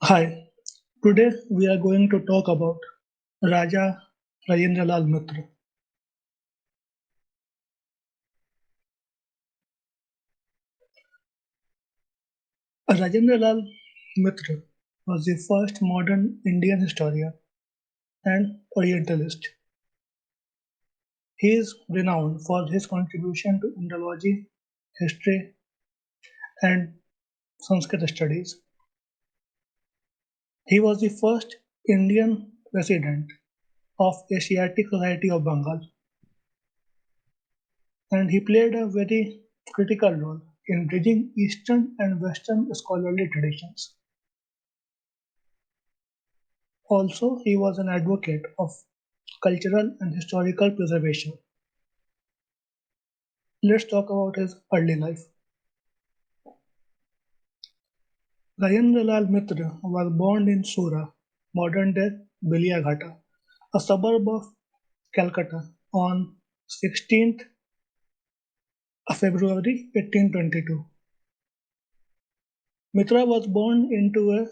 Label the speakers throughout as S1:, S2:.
S1: Hi, today we are going to talk about Raja Rajendralal Mitra. Rajendralal Mitra was the first modern Indian historian and Orientalist. He is renowned for his contribution to Indology, history, and Sanskrit studies. He was the first Indian president of Asiatic Society of Bengal, and he played a very critical role in bridging Eastern and Western scholarly traditions. Also, he was an advocate of cultural and historical preservation. Let's talk about his early life. Rajendralal Mitra was born in Sura, modern-day Baliaghatta, a suburb of Calcutta, on 16th February 1822. Mitra was born into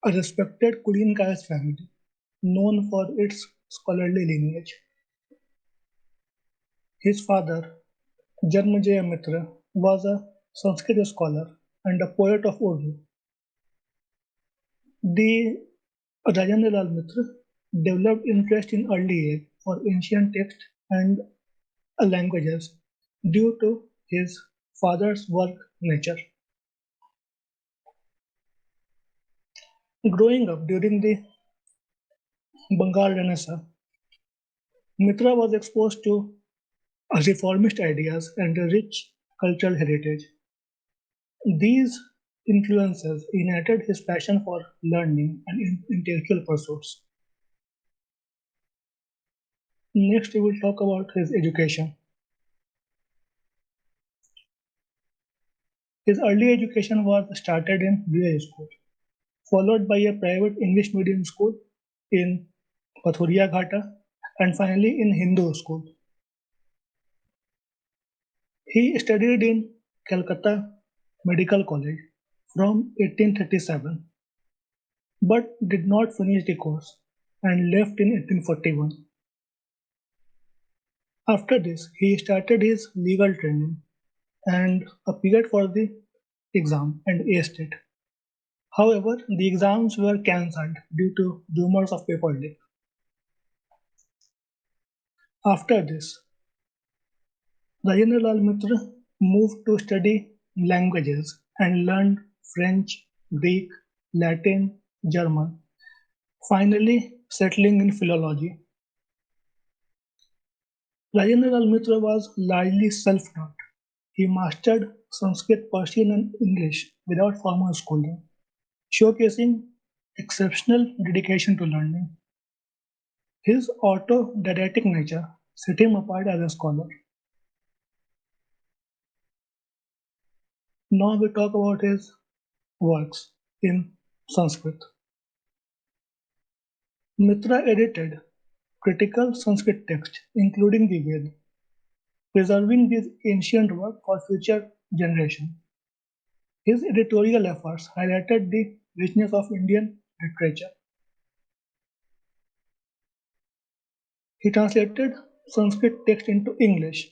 S1: a respected Queen caste family, known for its scholarly lineage. His father, Janmejaya Mitra, was a Sanskrit scholar and a poet of Urdu. The Rajendralal Mitra developed interest in early age for ancient texts and languages due to his father's work nature. Growing up during the Bengal Renaissance, Mitra was exposed to reformist ideas and a rich cultural heritage. These influences ignited his passion for learning and intellectual pursuits. Next, we will talk about his education. His early education was started in village school, followed by a private English medium school in Pathuria Ghata, and finally in Hindu school. He studied in Calcutta Medical College from 1837, but did not finish the course and left in 1841. After this, he started his legal training and appeared for the exam and aced it. However, the exams were cancelled due to rumors of paper leak. After this, Rajendralal Mitra moved to study languages and learned French, Greek, Latin, German, finally settling in philology. Rajendralal Mitra was largely self-taught. He mastered Sanskrit, Persian, and English without formal schooling, showcasing exceptional dedication to learning. His autodidactic nature set him apart as a scholar. Now we talk about his works in Sanskrit. Mitra edited critical Sanskrit texts, including the Veda, preserving these ancient works for future generations. His editorial efforts highlighted the richness of Indian literature. He translated Sanskrit texts into English,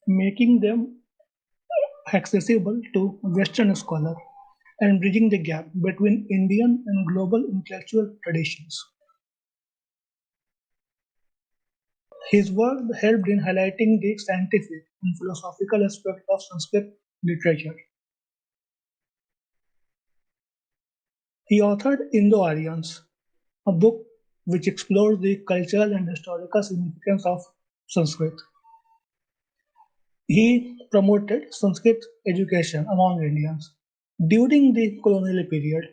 S1: making them accessible to Western scholars and bridging the gap between Indian and global intellectual traditions. His work helped in highlighting the scientific and philosophical aspects of Sanskrit literature. He authored Indo-Aryans, a book which explores the cultural and historical significance of Sanskrit. He promoted Sanskrit education among Indians. During the colonial period,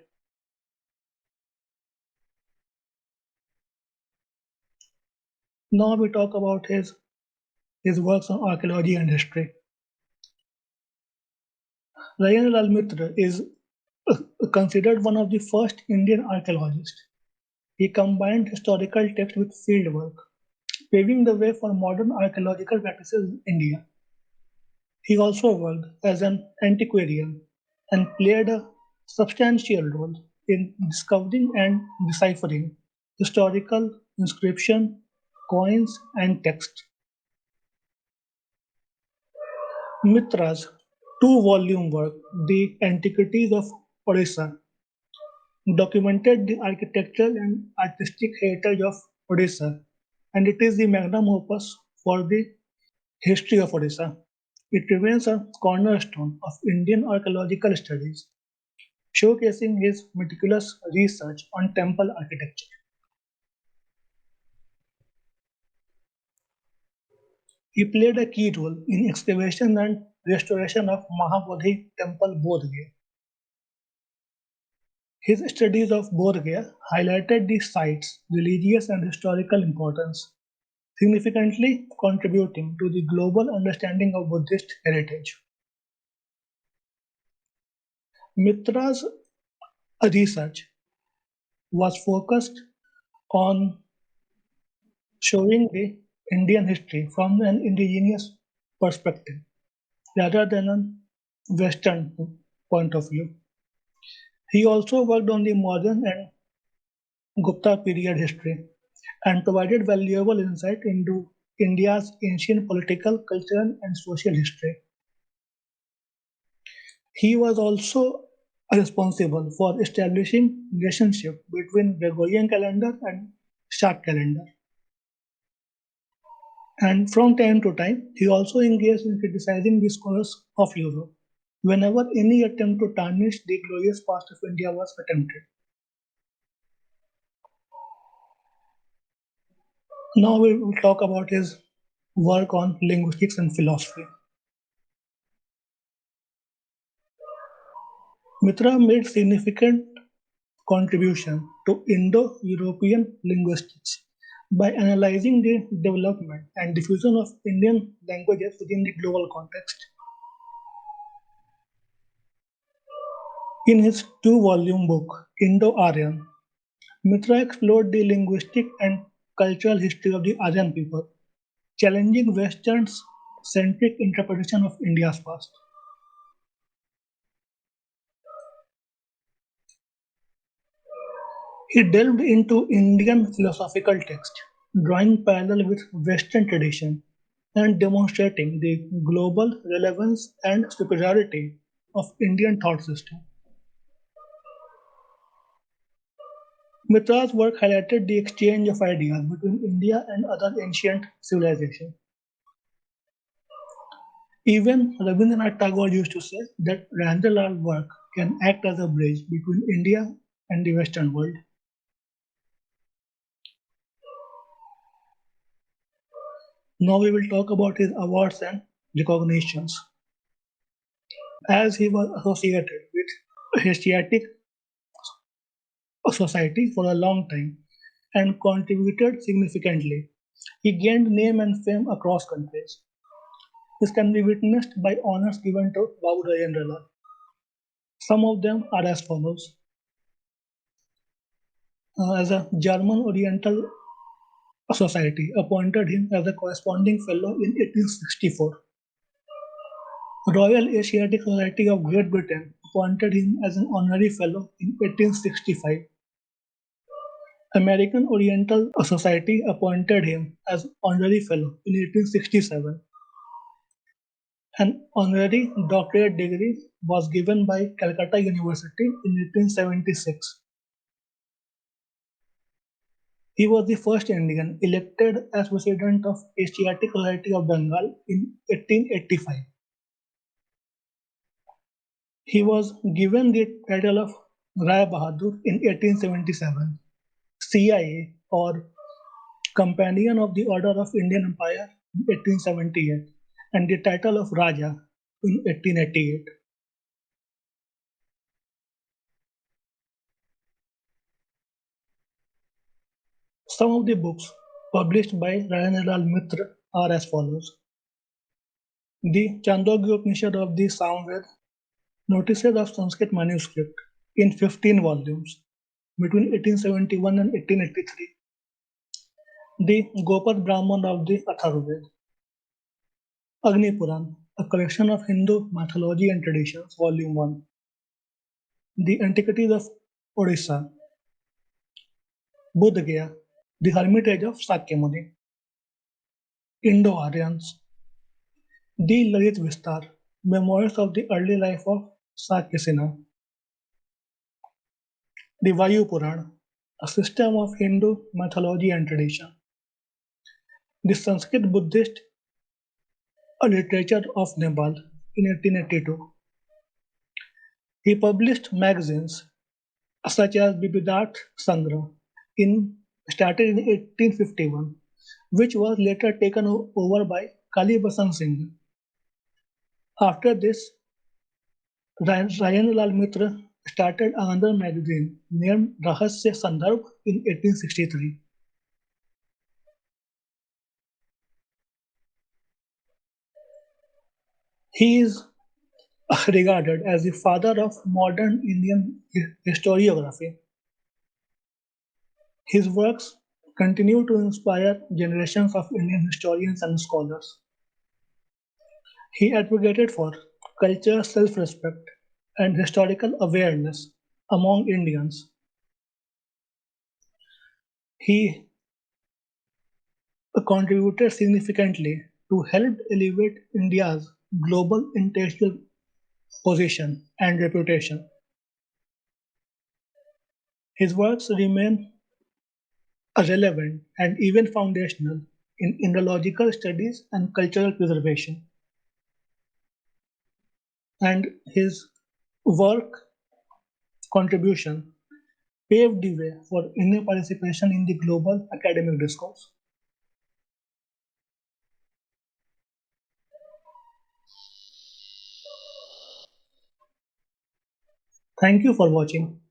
S1: now we talk about his works on archaeology and history. Rajendralal Mitra is considered one of the first Indian archaeologists. He combined historical text with field work, paving the way for modern archaeological practices in India. He also worked as an antiquarian and played a substantial role in discovering and deciphering historical inscription, coins, and texts. Mitra's two-volume work, The Antiquities of Odisha, documented the architectural and artistic heritage of Odisha, and it is the magnum opus for the history of Odisha. It remains a cornerstone of Indian archaeological studies, showcasing his meticulous research on temple architecture. He played a key role in excavation and restoration of Mahabodhi Temple Bodh Gaya. His studies of Bodh Gaya highlighted the site's religious and historical importance, significantly contributing to the global understanding of Buddhist heritage. Mitra's research was focused on showing the Indian history from an indigenous perspective rather than a Western point of view. He also worked on the modern and Gupta period history and provided valuable insight into India's ancient political, cultural, and social history. He was also responsible for establishing relationship between Gregorian calendar and Shak calendar. And from time to time, he also engaged in criticizing the scholars of Europe whenever any attempt to tarnish the glorious past of India was attempted. Now we will talk about his work on linguistics and philosophy. Mitra made significant contribution to Indo-European linguistics by analyzing the development and diffusion of Indian languages within the global context. In his two-volume book, Indo-Aryan, Mitra explored the linguistic and cultural history of the Aryan people, challenging Western's centric interpretation of India's past. He delved into Indian philosophical texts, drawing parallel with Western tradition and demonstrating the global relevance and superiority of Indian thought system. Mitra's work highlighted the exchange of ideas between India and other ancient civilizations. Even Rabindranath Tagore used to say that Rajendralal's work can act as a bridge between India and the Western world. Now we will talk about his awards and recognitions. As he was associated with Asiatic Society for a long time and contributed significantly, he gained name and fame across countries. This can be witnessed by honors given to Babu Rajendralal. Some of them are as follows. As a German Oriental Society appointed him as a corresponding fellow in 1864. Royal Asiatic Society of Great Britain appointed him as an honorary fellow in 1865. American Oriental Society appointed him as honorary fellow in 1867. An honorary doctorate degree was given by Calcutta University in 1876. He was the first Indian elected as President of Asiatic Society of Bengal in 1885. He was given the title of Rai Bahadur in 1877. CIA or Companion of the Order of Indian Empire in 1878 and the title of Raja in 1888. Some of the books published by Rajendralal Mitra are as follows. The Chandogya Upanishad of the Samved, Notices of Sanskrit Manuscript in 15 volumes between 1871 and 1883. The Gopad Brahman of the Atharvaved. Agni Puran, a collection of Hindu mythology and traditions, Volume 1. The Antiquities of Odisha, Bodh Gaya, the Hermitage of Sakyamuni, Indo-Aryans, the Lalit Vistar, memoirs of the early life of Sakyasena, the Vayu Puran, a system of Hindu mythology and tradition, the Sanskrit Buddhist literature of Nepal in 1882. He published magazines such as Bibidat Sangra in started in 1851, which was later taken over by Kalibasan Singh. After this, Rajendralal Mitra started another magazine named Rahasya Sandarbh in 1863. He is regarded as the father of modern Indian historiography. His works continue to inspire generations of Indian historians and scholars. He advocated for cultural self-respect and historical awareness among Indians. He contributed significantly to help elevate India's global intellectual position and reputation. His works remain relevant and even foundational in Indological studies and cultural preservation. And his work contribution paved the way for Indian participation in the global academic discourse. Thank you for watching.